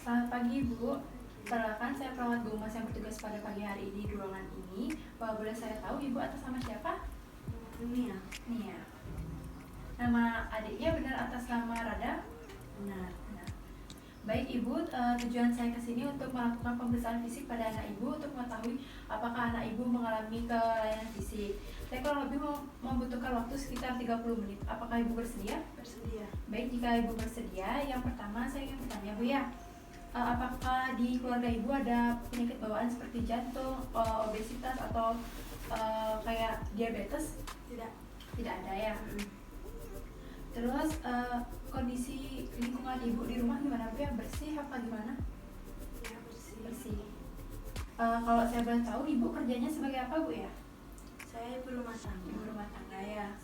Selamat pagi Bu. Perkenalkan saya perawat Bu Mas yang bertugas pada pagi hari ini di ruangan ini. Boleh saya tahu Ibu atas nama siapa? Nia. Nia. Nama adiknya benar atas nama Rada? Benar. Baik Ibu, tujuan saya ke sini untuk melakukan pemeriksaan fisik pada anak Ibu untuk mengetahui apakah anak Ibu mengalami kelainan fisik. Saya kurang lebih membutuhkan waktu sekitar 30 menit. Apakah Ibu bersedia? Bersedia. Baik, jika Ibu bersedia, yang pertama saya ingin bertanya Bu ya. Apakah di keluarga Ibu ada penyakit bawaan seperti jantung, obesitas atau kayak diabetes? Tidak. Tidak ada ya. Terus kondisi lingkungan Ibu di rumah gimana Bu ya? Bersih apa gimana? Ya, bersih. Bersih. Kalau saya boleh tahu Ibu kerjanya sebagai apa Bu ya? Saya ibu rumah tangga. Ibu rumah tangga ya.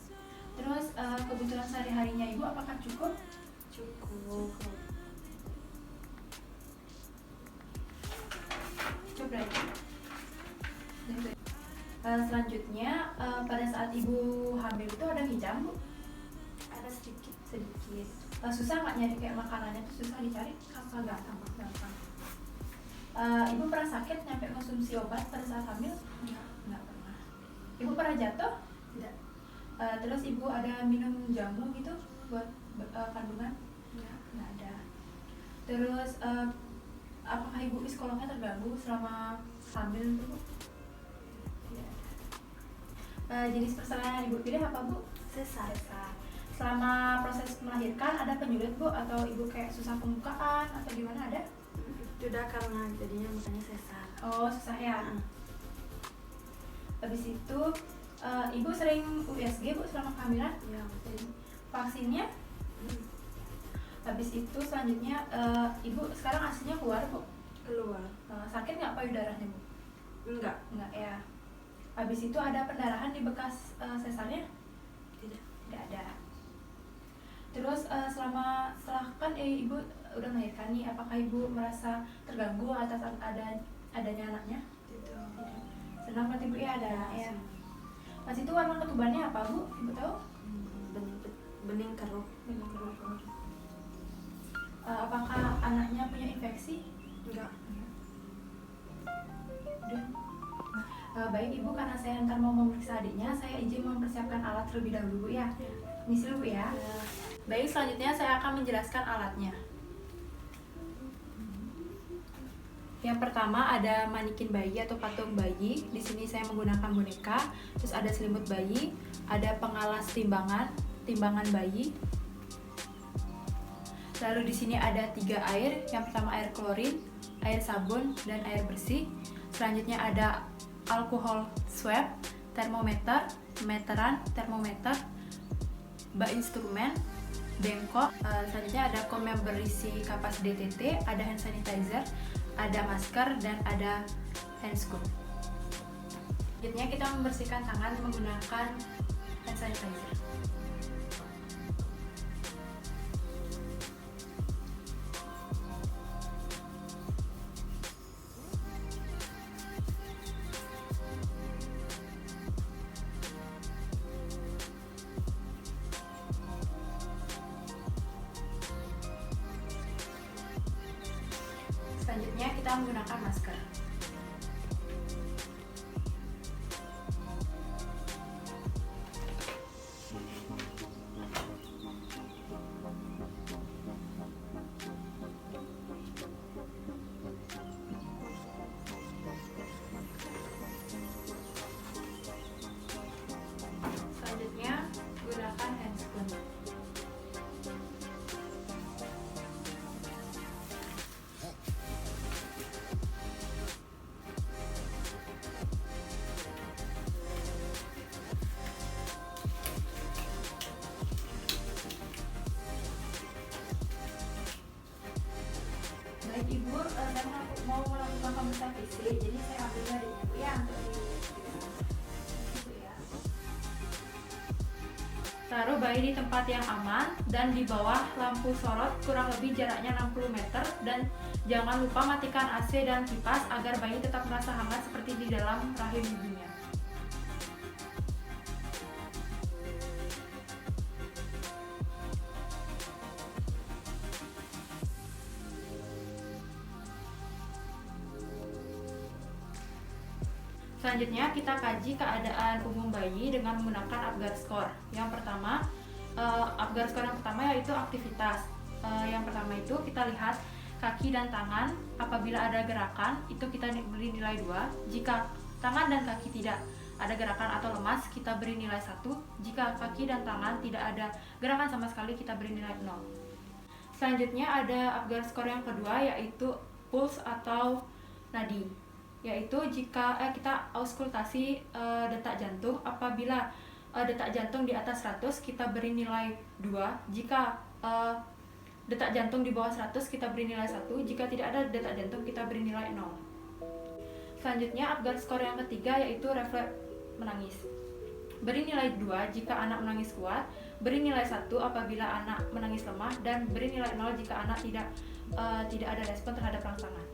Terus kebutuhan sehari-harinya Ibu apakah cukup? Cukup. Coba lagi. Selanjutnya pada saat Ibu hamil itu ada hijab Bu? Ada sedikit. Sedikit. Susah nggak nyari kayak makanannya tuh susah dicari? Apa gampang? Ibu pernah sakit nyampe konsumsi obat pada saat hamil? Nggak pernah. Ibu pernah jatuh? Tidak. Terus Ibu ada minum jamu gitu buat kandungan? Nggak ada. Terus apakah Ibu psikolognya terganggu selama hamil itu Bu? Tidak ada. Jenis persalinan Ibu pilih apa Bu? Sesar. Selama proses melahirkan ada penyulit Bu atau Ibu kayak susah pembukaan atau gimana ada? Sudah karena jadinya makanya sesar. Oh susah ya. Habis itu Ibu sering USG Bu selama kehamilan? Ya, betul. Vaksinnya? Habis itu selanjutnya Ibu sekarang asinya keluar Bu? Keluar. Sakit nggak payudaranya Bu? Enggak. Nggak ya. Habis itu ada pendarahan di bekas sesarnya? Tidak. Tidak ada. Terus setelah kan Ibu udah melahirkan nih, apakah Ibu merasa terganggu atas adanya anaknya? Tidak. Senang berarti Bu ya ada anaknya. Pas itu warna ketubannya apa Bu? Ibu tahu? Bening keruh. Bening keruh. Apakah anaknya punya infeksi? Enggak. Baik Ibu, karena saya ntar mau memeriksa adiknya, saya izin mempersiapkan alat terlebih dahulu Bu ya. Misi dulu Bu ya. Baik, selanjutnya saya akan menjelaskan alatnya. Yang pertama ada manikin bayi atau patung bayi. Di sini saya menggunakan boneka. Terus ada selimut bayi, ada pengalas timbangan bayi. Lalu di sini ada 3 air. Yang pertama air klorin, air sabun, dan air bersih. Selanjutnya ada alkohol swab, termometer, meteran, termometer, bak instrumen, bengkok. Selanjutnya ada komen berisi kapas DTT, ada hand sanitizer, ada masker, dan ada handscoon. Selanjutnya kita membersihkan tangan menggunakan hand sanitizer. Selanjutnya kita menggunakan masker. Selanjutnya gunakan handscoon. Baik Ibu, saya mau melakukan pemeriksaan fisik, jadi saya ambil jarinya Bu ya untuk taruh bayi di tempat yang aman dan di bawah lampu sorot kurang lebih jaraknya 60 meter, dan jangan lupa matikan AC dan kipas agar bayi tetap merasa hangat seperti di dalam rahim ibunya. Selanjutnya kita kaji keadaan umum bayi dengan menggunakan Apgar Score. Yang pertama, Apgar Score yang pertama yaitu aktivitas. Yang pertama itu kita lihat kaki dan tangan. Apabila ada gerakan, itu kita beri nilai 2. Jika tangan dan kaki tidak ada gerakan atau lemas, kita beri nilai 1. Jika kaki dan tangan tidak ada gerakan sama sekali, kita beri nilai 0. Selanjutnya ada Apgar Score yang kedua yaitu pulse atau nadi. Yaitu jika kita auskultasi detak jantung, apabila detak jantung di atas 100 kita beri nilai 2. Jika detak jantung di bawah 100 kita beri nilai 1. Jika tidak ada detak jantung kita beri nilai 0. Selanjutnya Apgar Score yang ketiga yaitu refleks menangis. Beri nilai 2 jika anak menangis kuat, beri nilai 1 apabila anak menangis lemah, dan beri nilai 0 jika anak tidak ada respon terhadap rangsangan.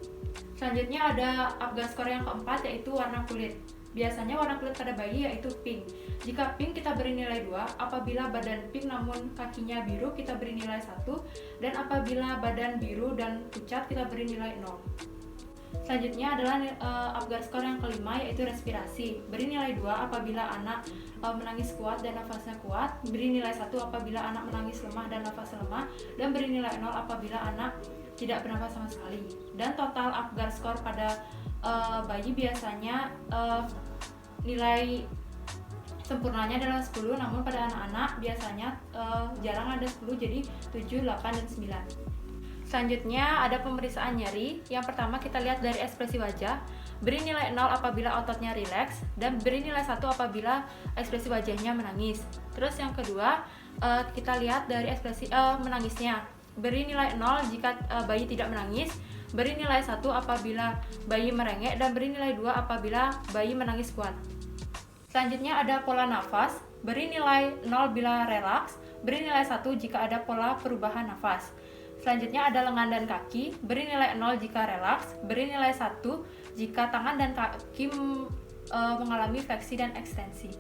Selanjutnya ada Apgar Score yang keempat yaitu warna kulit. Biasanya warna kulit pada bayi yaitu pink. Jika pink kita beri nilai 2, apabila badan pink namun kakinya biru kita beri nilai 1, dan apabila badan biru dan pucat kita beri nilai 0. Selanjutnya adalah Apgar Score yang kelima yaitu respirasi. Beri nilai 2 apabila anak menangis kuat dan nafasnya kuat, beri nilai 1 apabila anak menangis lemah dan nafasnya lemah, dan beri nilai 0 apabila anak tidak bernafas sama sekali. Dan total Apgar Score pada bayi biasanya nilai sempurnanya adalah 10, namun pada anak-anak biasanya jarang ada 10, jadi 7, 8, dan 9. Selanjutnya ada pemeriksaan nyeri. Yang pertama kita lihat dari ekspresi wajah. Beri nilai 0 apabila ototnya rileks, dan beri nilai 1 apabila ekspresi wajahnya menangis. Terus yang kedua kita lihat dari ekspresi menangisnya. Beri nilai 0 jika bayi tidak menangis, beri nilai 1 apabila bayi merengek, dan beri nilai 2 apabila bayi menangis kuat. Selanjutnya ada pola nafas. Beri nilai 0 bila relaks, beri nilai 1 jika ada pola perubahan nafas. Selanjutnya ada lengan dan kaki. Beri nilai 0 jika relaks, beri nilai 1 jika tangan dan kaki mengalami fleksi dan ekstensi.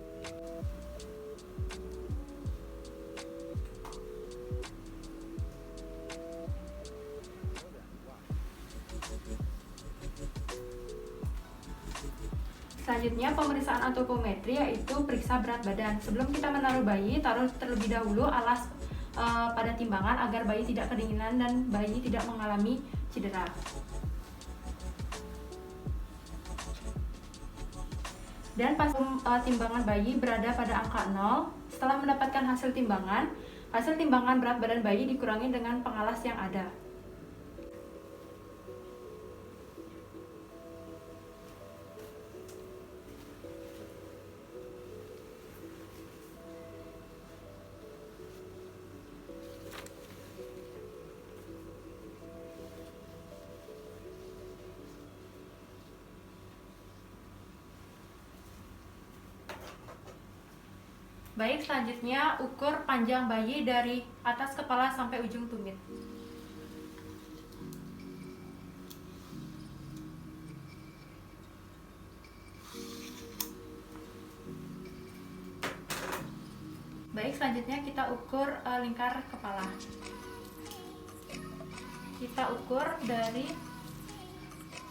Selanjutnya pemeriksaan antropometri yaitu periksa berat badan. Sebelum kita menaruh bayi, taruh terlebih dahulu alas pada timbangan agar bayi tidak kedinginan dan bayi tidak mengalami cedera. Dan pas timbangan bayi berada pada angka 0, setelah mendapatkan hasil timbangan berat badan bayi dikurangi dengan pengalas yang ada. Baik, selanjutnya ukur panjang bayi dari atas kepala sampai ujung tumit. Baik, selanjutnya kita ukur lingkar kepala. Kita ukur dari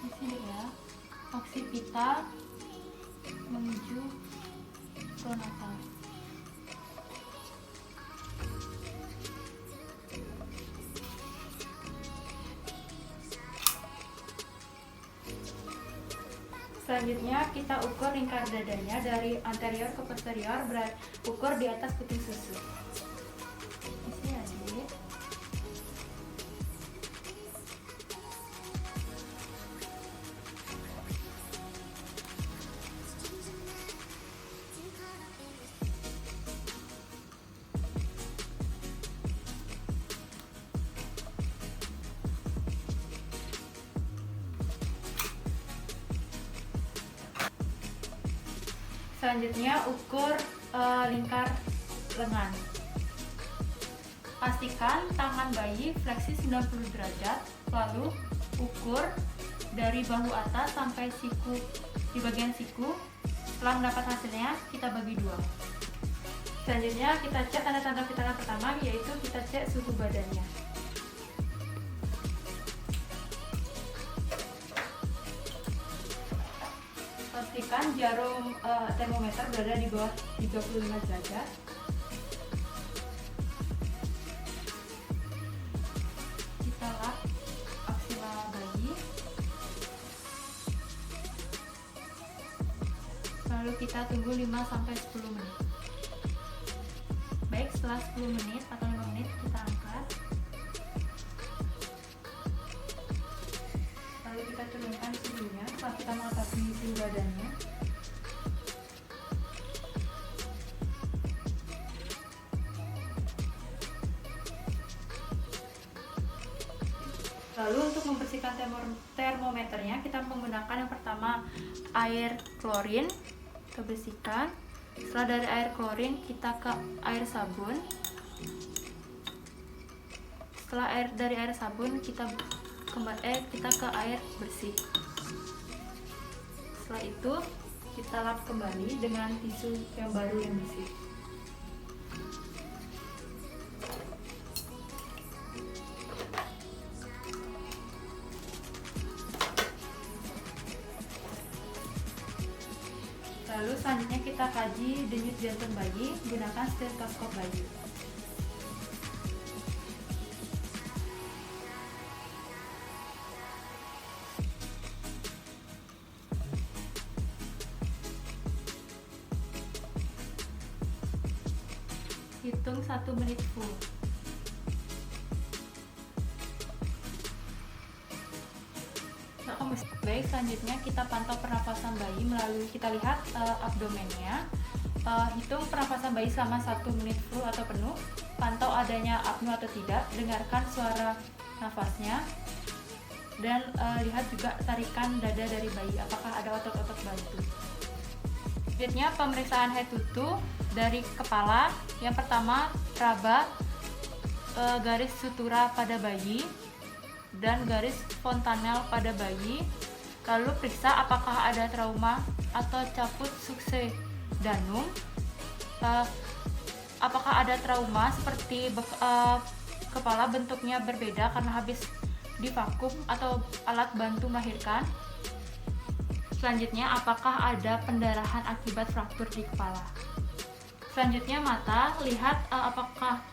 di sini ya, oksipital menuju pronatal. Selanjutnya kita ukur lingkar dadanya dari anterior ke posterior, ukur di atas puting susu. Isi adik. Selanjutnya ukur lingkar lengan. Pastikan tangan bayi fleksi 90 derajat, lalu ukur dari bahu atas sampai siku di bagian siku. Setelah mendapat hasilnya, kita bagi 2. Selanjutnya kita cek tanda-tanda vital pertama, yaitu kita cek suhu badannya. pastikan jarum termometer berada di bawah 35 derajat. Kita lap aksila bayi. Lalu kita tunggu 5-10 menit. Baik, setelah 10 menit atau 5 menit kita angkat. Lalu kita turunkan suhunya setelah kita mengetahui suhu badannya. Lalu untuk membersihkan termometernya, kita menggunakan yang pertama air klorin. Kita bersihkan. Setelah dari air klorin kita ke air sabun. Setelah dari air sabun kita ke air bersih. Setelah itu kita lap kembali dengan tisu yang baru yang bersih. Lalu selanjutnya kita kaji denyut jantung bayi menggunakan stetoskop bayi. Hitung 1 menit full. Baik, selanjutnya kita pantau pernapasan bayi melalui kita lihat abdomennya. Hitung pernapasan bayi selama 1 menit full atau penuh. Pantau adanya apnu atau tidak. Dengarkan suara nafasnya. Dan lihat juga tarikan dada dari bayi. Apakah ada otot-otot bantu. Selanjutnya pemeriksaan head to toe dari kepala. Yang pertama raba garis sutura pada bayi dan garis fontanel pada bayi. Lalu periksa apakah ada trauma atau caput succedanum. Apakah ada trauma seperti kepala bentuknya berbeda karena habis divakum atau alat bantu melahirkan. Selanjutnya apakah ada pendarahan akibat fraktur di kepala. Selanjutnya mata, lihat apakah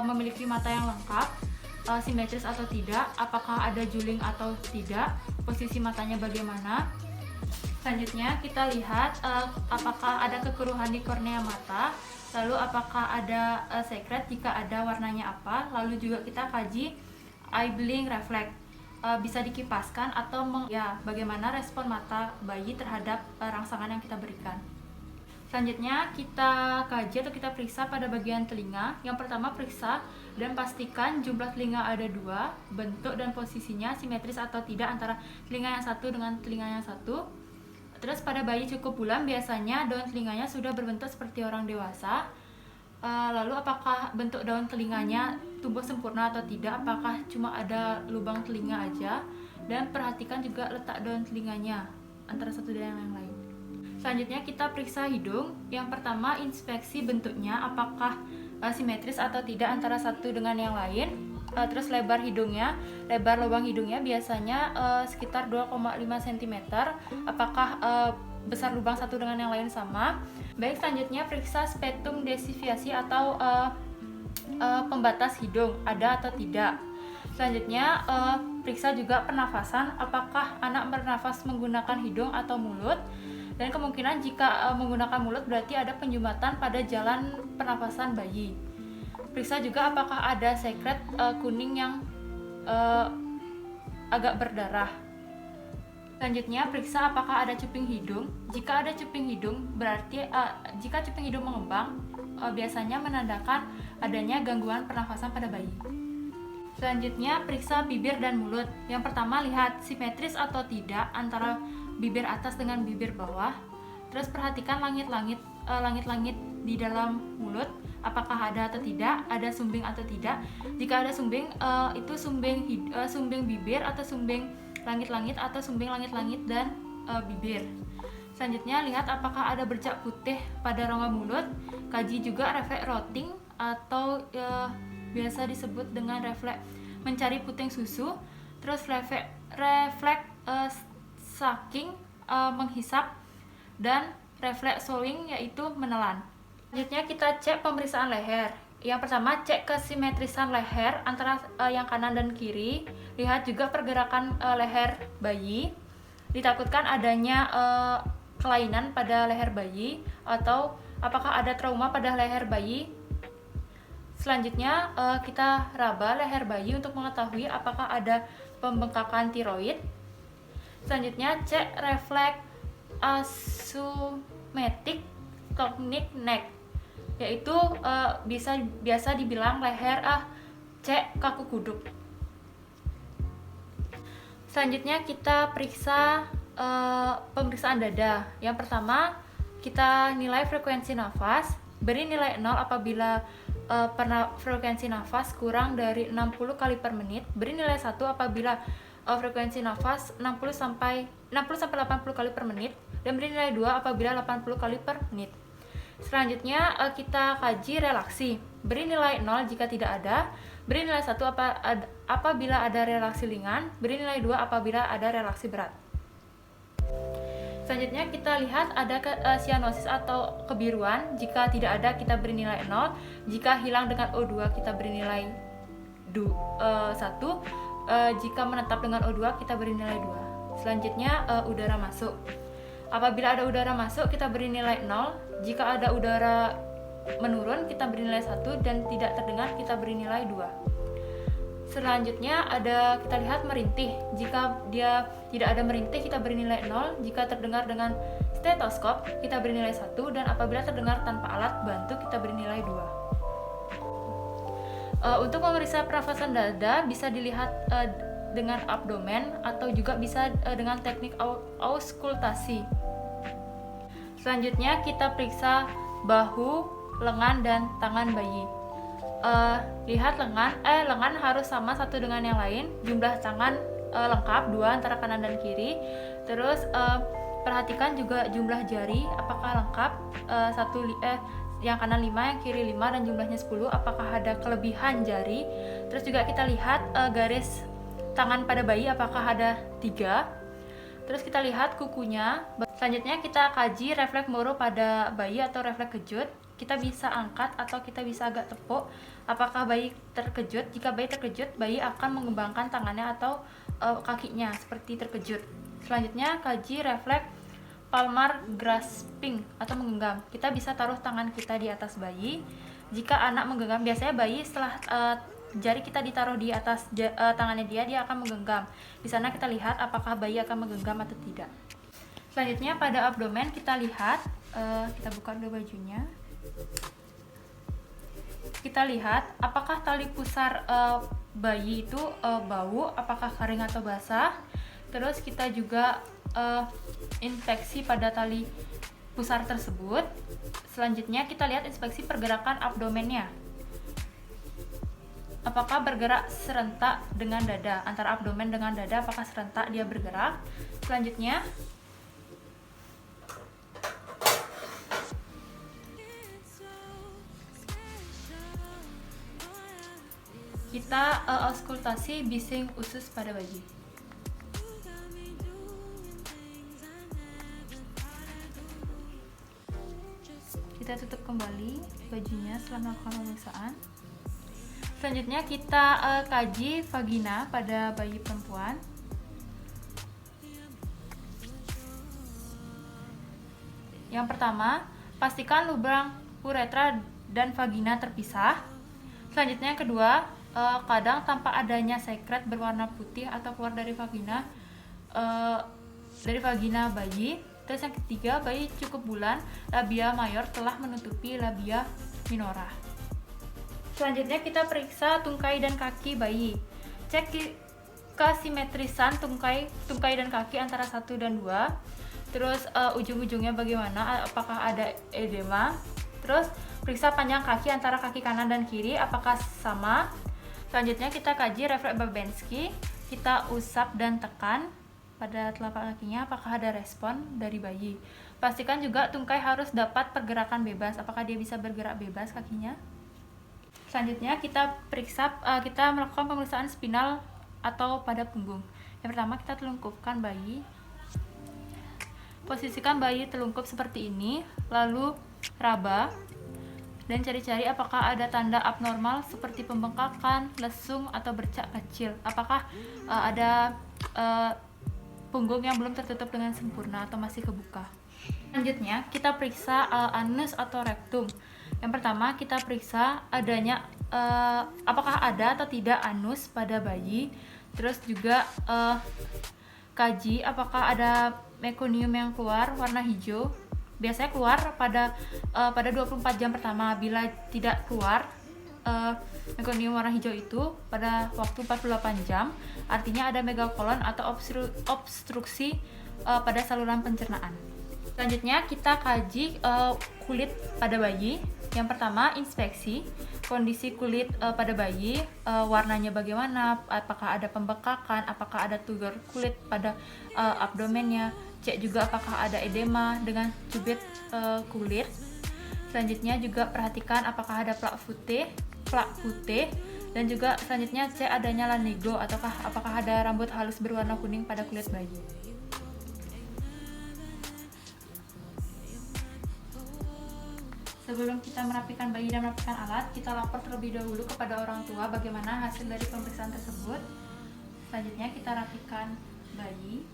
memiliki mata yang lengkap, simetris atau tidak, apakah ada juling atau tidak, posisi matanya bagaimana. Selanjutnya kita lihat apakah ada kekeruhan di kornea mata, lalu apakah ada sekret, jika ada warnanya apa. Lalu juga kita kaji eye blink reflex, bisa dikipaskan atau bagaimana respon mata bayi terhadap rangsangan yang kita berikan. Selanjutnya kita kaji atau kita periksa pada bagian telinga. Yang pertama periksa dan pastikan jumlah telinga ada 2, bentuk dan posisinya simetris atau tidak antara telinga yang satu dengan telinga yang satu. Terus pada bayi cukup bulan biasanya daun telinganya sudah berbentuk seperti orang dewasa. Lalu apakah bentuk daun telinganya tumbuh sempurna atau tidak, apakah cuma ada lubang telinga aja. Dan perhatikan juga letak daun telinganya antara satu dan yang lain. Selanjutnya kita periksa hidung. Yang pertama inspeksi bentuknya, apakah simetris atau tidak antara satu dengan yang lain. Terus lebar hidungnya, lebar lubang hidungnya biasanya sekitar 2,5 cm. Apakah besar lubang satu dengan yang lain sama. Baik, selanjutnya periksa spetum desiviasi atau pembatas hidung, ada atau tidak. Selanjutnya periksa juga pernafasan, apakah anak bernafas menggunakan hidung atau mulut. Dan kemungkinan jika menggunakan mulut berarti ada penjumatan pada jalan pernafasan bayi. Periksa juga apakah ada sekret kuning yang agak berdarah. Selanjutnya periksa apakah ada cuping hidung. Jika ada cuping hidung berarti jika cuping hidung mengembang biasanya menandakan adanya gangguan pernafasan pada bayi. Selanjutnya periksa bibir dan mulut. Yang pertama lihat simetris atau tidak antara bibir atas dengan bibir bawah. Terus perhatikan langit-langit di dalam mulut, apakah ada atau tidak, ada sumbing atau tidak. Jika ada sumbing, itu sumbing bibir atau sumbing langit-langit atau sumbing langit-langit dan bibir. Selanjutnya lihat apakah ada bercak putih pada rongga mulut. Kaji juga refleks rotting atau biasa disebut dengan refleks mencari puting susu. Terus refleks sucking menghisap, dan refleks swallowing yaitu menelan. Selanjutnya kita cek pemeriksaan leher. Yang pertama, cek kesimetrisan leher antara yang kanan dan kiri. Lihat juga pergerakan leher bayi. Ditakutkan adanya kelainan pada leher bayi atau apakah ada trauma pada leher bayi. Selanjutnya kita raba leher bayi untuk mengetahui apakah ada pembengkakan tiroid. Selanjutnya cek refleks asumetric conic neck, yaitu biasa dibilang leher cek kaku kuduk. Selanjutnya kita periksa pemeriksaan dada. Yang pertama, kita nilai frekuensi nafas. Beri nilai 0 apabila frekuensi nafas kurang dari 60 kali per menit. Beri nilai 1 apabila frekuensi nafas 60 sampai 80 kali per menit, dan beri nilai 2 apabila 80 kali per menit. Selanjutnya kita kaji relaksi. Beri nilai 0 jika tidak ada. Beri nilai 1 apabila ada relaksi ringan. Beri nilai 2 apabila ada relaksi berat. Selanjutnya kita lihat ada sianosis atau kebiruan. Jika tidak ada, kita beri nilai 0. Jika hilang dengan O2, kita beri nilai 1. Jika menetap dengan O2, kita beri nilai 2. Selanjutnya udara masuk. Apabila ada udara masuk, kita beri nilai 0. Jika ada udara menurun, kita beri nilai 1, dan tidak terdengar, kita beri nilai 2. Selanjutnya kita lihat merintih. Jika dia tidak ada merintih, kita beri nilai 0. Jika terdengar dengan stetoskop, kita beri nilai 1, dan apabila terdengar tanpa alat bantu, kita beri nilai 2. Untuk memeriksa pernafasan dada bisa dilihat dengan abdomen atau juga bisa dengan teknik auskultasi. Selanjutnya kita periksa bahu, lengan, dan tangan bayi. Lihat lengan harus sama satu dengan yang lain. Jumlah tangan lengkap 2 antara kanan dan kiri. Terus perhatikan juga jumlah jari apakah lengkap, yang kanan 5, yang kiri 5, dan jumlahnya 10. Apakah ada kelebihan jari. Terus juga kita lihat garis tangan pada bayi apakah ada 3. Terus kita lihat kukunya. Selanjutnya kita kaji refleks moro pada bayi atau refleks kejut. Kita bisa angkat atau kita bisa agak tepuk. Apakah bayi terkejut? Jika bayi terkejut, bayi akan mengembangkan tangannya atau kakinya seperti terkejut. Selanjutnya kaji refleks palmar grasping atau menggenggam. Kita bisa taruh tangan kita di atas bayi. Jika anak menggenggam, biasanya bayi setelah jari kita ditaruh di atas tangannya dia akan menggenggam. Di sana kita lihat apakah bayi akan menggenggam atau tidak. Selanjutnya pada abdomen kita lihat, kita buka dulu bajunya. Kita lihat apakah tali pusar bayi itu bau, apakah kering atau basah. Terus kita juga inspeksi pada tali pusar tersebut. Selanjutnya kita lihat inspeksi pergerakan abdomennya. Apakah bergerak serentak dengan dada, antara abdomen dengan dada apakah serentak dia bergerak. Selanjutnya kita auskultasi bising usus pada bayi. Kita tutup kembali bajunya setelah melakukan pemeriksaan. Selanjutnya kita kaji vagina pada bayi perempuan. Yang pertama, pastikan lubang uretra dan vagina terpisah. Selanjutnya yang kedua, kadang tanpa adanya sekret berwarna putih atau keluar dari vagina bayi. Terus yang ketiga, bayi cukup bulan, labia mayor telah menutupi labia minora. Selanjutnya kita periksa tungkai dan kaki bayi. Cek kesimetrisan tungkai dan kaki antara 1 dan 2. Terus ujung-ujungnya bagaimana, apakah ada edema. Terus periksa panjang kaki antara kaki kanan dan kiri apakah sama. Selanjutnya kita kaji refleks Babinski. Kita usap dan tekan pada telapak kakinya apakah ada respon dari bayi. Pastikan juga tungkai harus dapat pergerakan bebas, apakah dia bisa bergerak bebas kakinya. Selanjutnya kita melakukan pemeriksaan spinal atau pada punggung. Yang pertama kita telungkupkan bayi. Posisikan bayi telungkup seperti ini, lalu raba dan cari-cari apakah ada tanda abnormal seperti pembengkakan, lesung, atau bercak kecil. Apakah ada punggung yang belum tertutup dengan sempurna atau masih kebuka. Selanjutnya kita periksa anus atau rektum. Yang pertama kita periksa adanya apakah ada atau tidak anus pada bayi. Terus juga kaji apakah ada mekonium yang keluar warna hijau. Biasanya keluar pada 24 jam pertama. Bila tidak keluar mekonium warna hijau itu pada waktu 48 jam, artinya ada megakolon atau obstruksi pada saluran pencernaan. Selanjutnya kita kaji kulit pada bayi. Yang pertama, inspeksi kondisi kulit pada bayi, warnanya bagaimana, apakah ada pembekakan, apakah ada tugar kulit pada abdomennya. Cek juga apakah ada edema dengan cubit kulit. Selanjutnya juga perhatikan apakah ada plak putih, dan juga selanjutnya cek adanya lanigo ataukah apakah ada rambut halus berwarna kuning pada kulit bayi. Sebelum kita merapikan bayi dan merapikan alat, kita lapor terlebih dahulu kepada orang tua bagaimana hasil dari pemeriksaan tersebut. Selanjutnya kita rapikan bayi.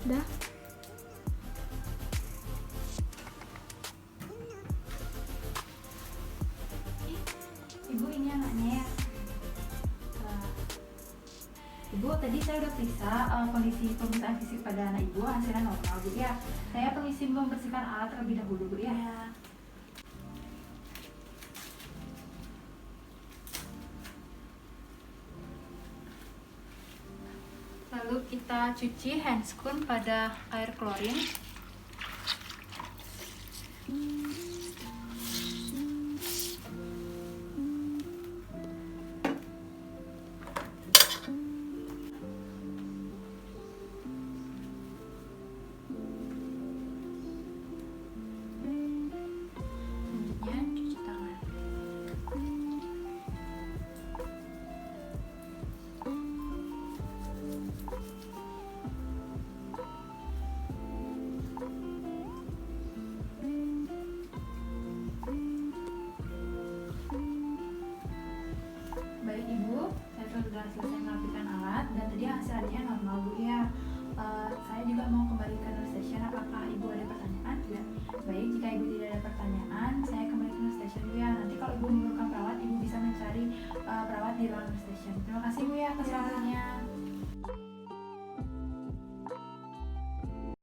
Dah. Ibu, ini anaknya ya. Ibu, tadi saya udah periksa kondisi pemeriksaan fisik pada anak ibu, hasilnya normal Bu ya. Saya permisi membersihkan alat terlebih dahulu Bu ya. Lalu kita cuci handscoon pada air klorin. Selanjutnya cuci tangan. Baik Ibu, saya sudah selesai merapikan alat dan tadi hasilnya normal Bu ya. Saya juga mau kembali ke nurse station. Apakah Ibu ada pertanyaan? Ya. Baik, jika Ibu tidak ada pertanyaan, saya kembali ke nurse station Bu ya. Nanti kalau Ibu memerlukan perawat, Ibu bisa mencari perawat di ruang nurse station. Terima kasih Bu ya atas waktunya.